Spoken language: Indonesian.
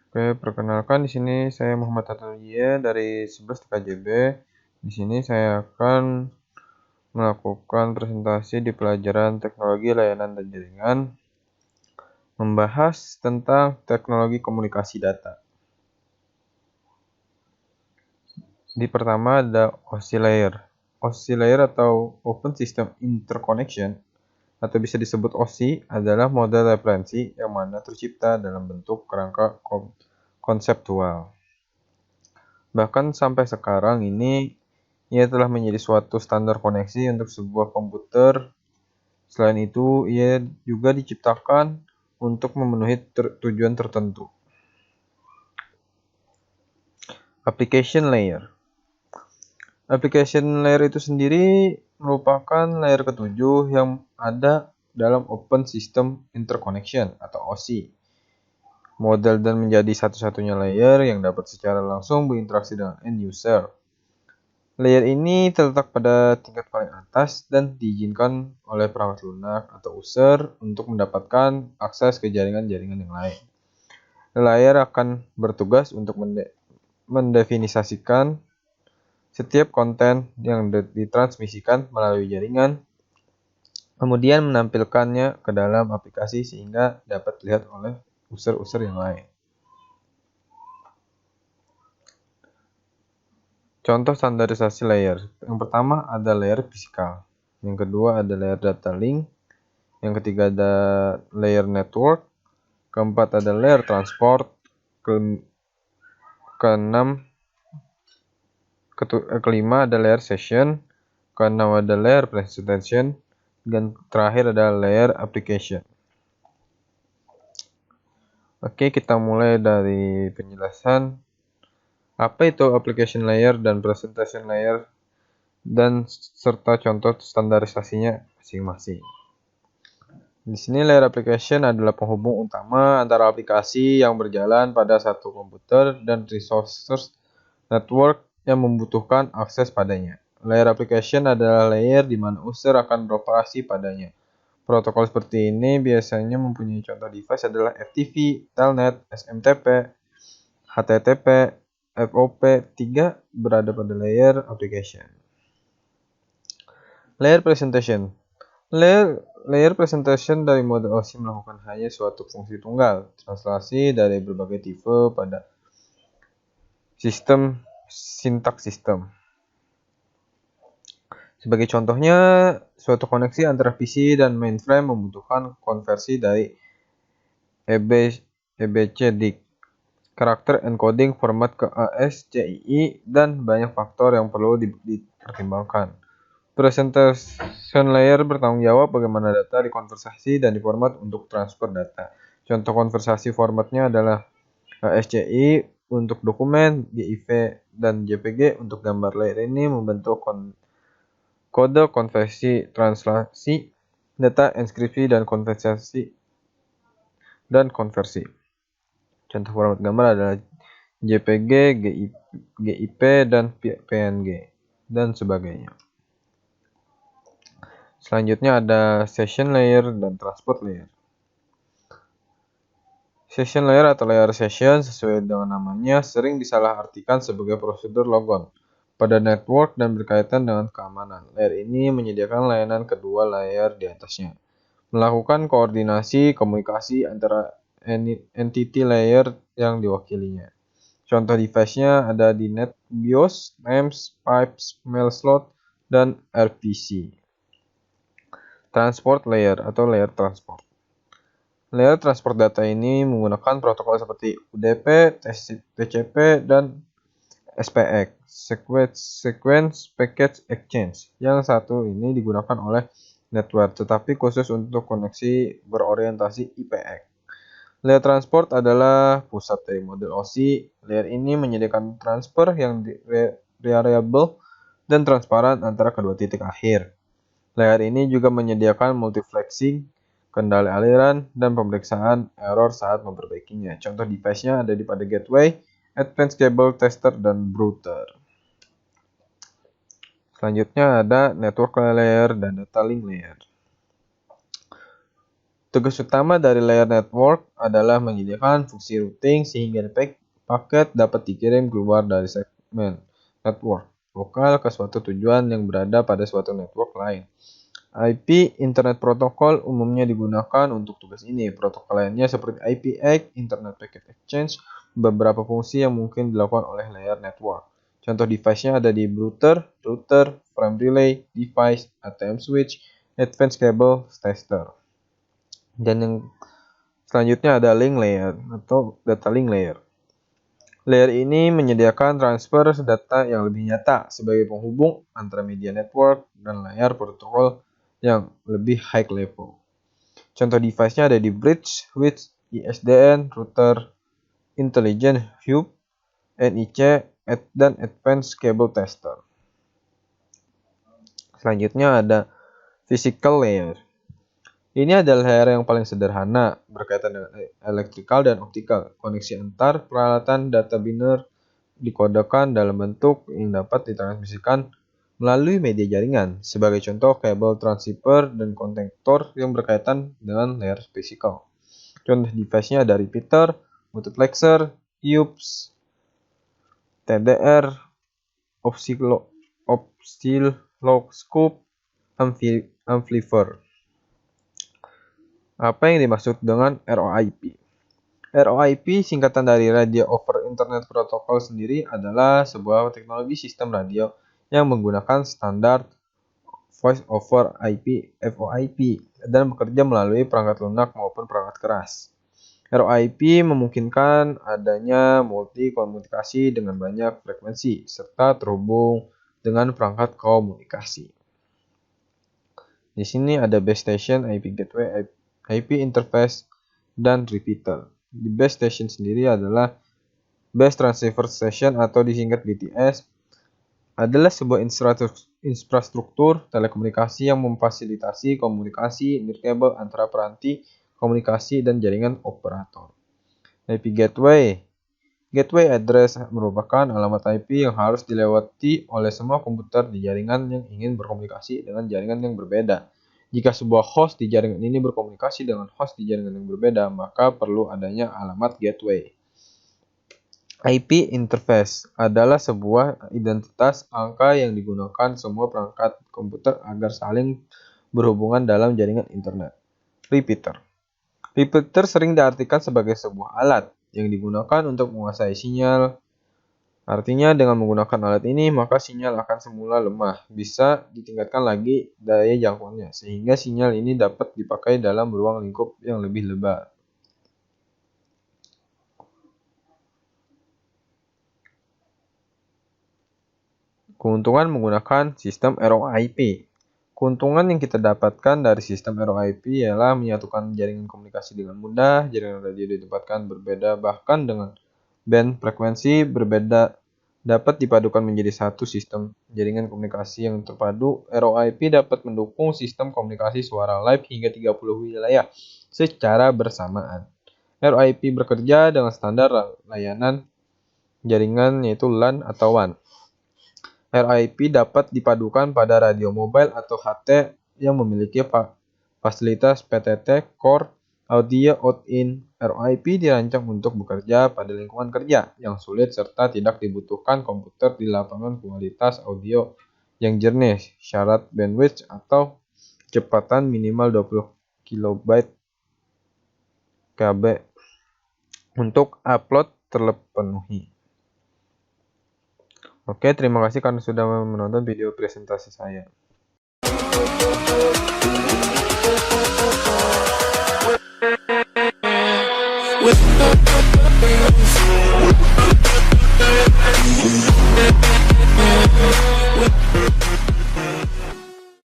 Oke, perkenalkan di sini saya Muhammad Atalia dari 11 TKJB. Di sini saya akan melakukan presentasi di pelajaran Teknologi Layanan dan Jaringan, membahas tentang teknologi komunikasi data. Di pertama ada OSI layer. OSI layer atau Open System Interconnection atau bisa disebut OSI adalah model referensi yang mana tercipta dalam bentuk kerangka konseptual. Bahkan sampai sekarang ini ia telah menjadi suatu standar koneksi untuk sebuah komputer. Selain itu, ia juga diciptakan untuk memenuhi tujuan tertentu. Application layer. Application layer itu sendiri merupakan layer ketujuh yang ada dalam Open System Interconnection atau OSI. Model dan menjadi satu-satunya layer yang dapat secara langsung berinteraksi dengan end user. Layer ini terletak pada tingkat paling atas dan diizinkan oleh perangkat lunak atau user untuk mendapatkan akses ke jaringan-jaringan yang lain. Layer akan bertugas untuk mendefinisikan setiap konten yang ditransmisikan melalui jaringan, kemudian menampilkannya ke dalam aplikasi sehingga dapat dilihat oleh user-user yang lain. Contoh standarisasi layer. Yang pertama ada layer fisikal. Yang kedua ada layer data link. Yang ketiga ada layer network. Keempat ada layer transport. Kelima ada layer session. Keenam ada layer presentation. Dan terakhir ada layer application. Oke, kita mulai dari penjelasan apa itu application layer dan presentation layer dan serta contoh standarisasinya masing-masing. Di sini layer application adalah penghubung utama antara aplikasi yang berjalan pada satu komputer dan resources network yang membutuhkan akses padanya. Layer application adalah layer di mana user akan beroperasi padanya. Protokol seperti ini biasanya mempunyai contoh device adalah FTP, Telnet, SMTP, HTTP, FOP3 berada pada layer application. Layer presentation. Layer presentation dari mode OSI melakukan hanya suatu fungsi tunggal, translasi dari berbagai tipe pada sistem sintaks sistem. Sebagai contohnya, suatu koneksi antara PC dan mainframe membutuhkan konversi dari EBCDIC, karakter encoding format ke ASCII, dan banyak faktor yang perlu dipertimbangkan. Presentation layer bertanggung jawab bagaimana data dikonversasi dan diformat untuk transfer data. Contoh konversasi formatnya adalah ASCII untuk dokumen, GIF dan JPG untuk gambar. Layer ini membentuk kode konversi, translasi, data enkripsi dan konversi. Contoh format gambar adalah JPG, GIF dan PNG dan sebagainya. Selanjutnya ada session layer dan transport layer. Session layer atau layer session sesuai dengan namanya sering disalahartikan sebagai prosedur logon pada network dan berkaitan dengan keamanan. Layer ini menyediakan layanan kedua layer di atasnya, melakukan koordinasi komunikasi antara entity layer yang diwakilinya. Contoh device-nya ada di NetBIOS, NAMS, Pipes, Mail Slot, dan RPC. Transport layer atau layer transport. Layer transport data ini menggunakan protokol seperti UDP, TCP, dan SPX, Sequence Packet Exchange. Yang satu ini digunakan oleh network, tetapi khusus untuk koneksi berorientasi IPX. Layer transport adalah pusat dari model OSI. Layer ini menyediakan transfer yang reliable dan transparan antara kedua titik akhir. Layer ini juga menyediakan multiplexing, kendali aliran, dan pemeriksaan error saat memperbaikinya. Contoh device-nya ada pada gateway, advanced cable tester, dan router. Selanjutnya ada network layer dan data link layer. Tugas utama dari layer network adalah menyediakan fungsi routing sehingga paket dapat dikirim keluar dari segmen network lokal ke suatu tujuan yang berada pada suatu network lain. IP Internet Protocol umumnya digunakan untuk tugas ini. Protokol lainnya seperti IPX, Internet Packet Exchange, beberapa fungsi yang mungkin dilakukan oleh layer network. Contoh device-nya ada di router, frame relay, device, ATM switch, advanced cable tester. Dan yang selanjutnya ada link layer atau data link layer. Layer ini menyediakan transfer data yang lebih nyata sebagai penghubung antara media network dan layar protokol yang lebih high level. Contoh device-nya ada di bridge, switch, ISDN, router, intelligent hub, NIC, dan advanced cable tester. Selanjutnya ada physical layer. Ini adalah layer yang paling sederhana, berkaitan dengan elektrikal dan optikal. Koneksi antar peralatan data biner dikodekan dalam bentuk yang dapat ditransmisikan melalui media jaringan. Sebagai contoh, kabel transceiver dan konektor yang berkaitan dengan layer fisikal. Contoh device-nya ada repeater, multiplexer, hubs, TDR, oscilloscope, amplifier. Apa yang dimaksud dengan ROIP? ROIP singkatan dari Radio over Internet Protocol sendiri adalah sebuah teknologi sistem radio yang menggunakan standar Voice over IP (VoIP) dan bekerja melalui perangkat lunak maupun perangkat keras. ROIP memungkinkan adanya multi komunikasi dengan banyak frekuensi serta terhubung dengan perangkat komunikasi. Di sini ada base station, IP gateway, IP interface, dan repeater. Di base station sendiri adalah base transceiver station atau disingkat BTS, adalah sebuah infrastruktur telekomunikasi yang memfasilitasi komunikasi nirkabel antara peranti komunikasi dan jaringan operator. IP gateway. Gateway address merupakan alamat IP yang harus dilewati oleh semua komputer di jaringan yang ingin berkomunikasi dengan jaringan yang berbeda. Jika sebuah host di jaringan ini berkomunikasi dengan host di jaringan yang berbeda, maka perlu adanya alamat gateway. IP interface adalah sebuah identitas angka yang digunakan semua perangkat komputer agar saling berhubungan dalam jaringan internet. Repeater. Repeater sering diartikan sebagai sebuah alat yang digunakan untuk menguasai sinyal. Artinya dengan menggunakan alat ini, maka sinyal akan semula lemah, bisa ditingkatkan lagi daya jangkauannya, sehingga sinyal ini dapat dipakai dalam ruang lingkup yang lebih lebar. Keuntungan menggunakan sistem ROIP. Keuntungan yang kita dapatkan dari sistem ROIP ialah menyatukan jaringan komunikasi dengan mudah, jaringan radio ditempatkan berbeda bahkan dengan band frekuensi berbeda dapat dipadukan menjadi satu sistem jaringan komunikasi yang terpadu. ROIP dapat mendukung sistem komunikasi suara live hingga 30 wilayah secara bersamaan. ROIP bekerja dengan standar layanan jaringan yaitu LAN atau WAN. ROIP dapat dipadukan pada radio mobile atau HT yang memiliki fasilitas PTT Core Audio Out-in. ROIP dirancang untuk bekerja pada lingkungan kerja yang sulit serta tidak dibutuhkan komputer di lapangan kualitas audio yang jernih, syarat bandwidth atau kecepatan minimal 20 KB untuk upload terpenuhi. Oke, terima kasih karena sudah menonton video presentasi saya.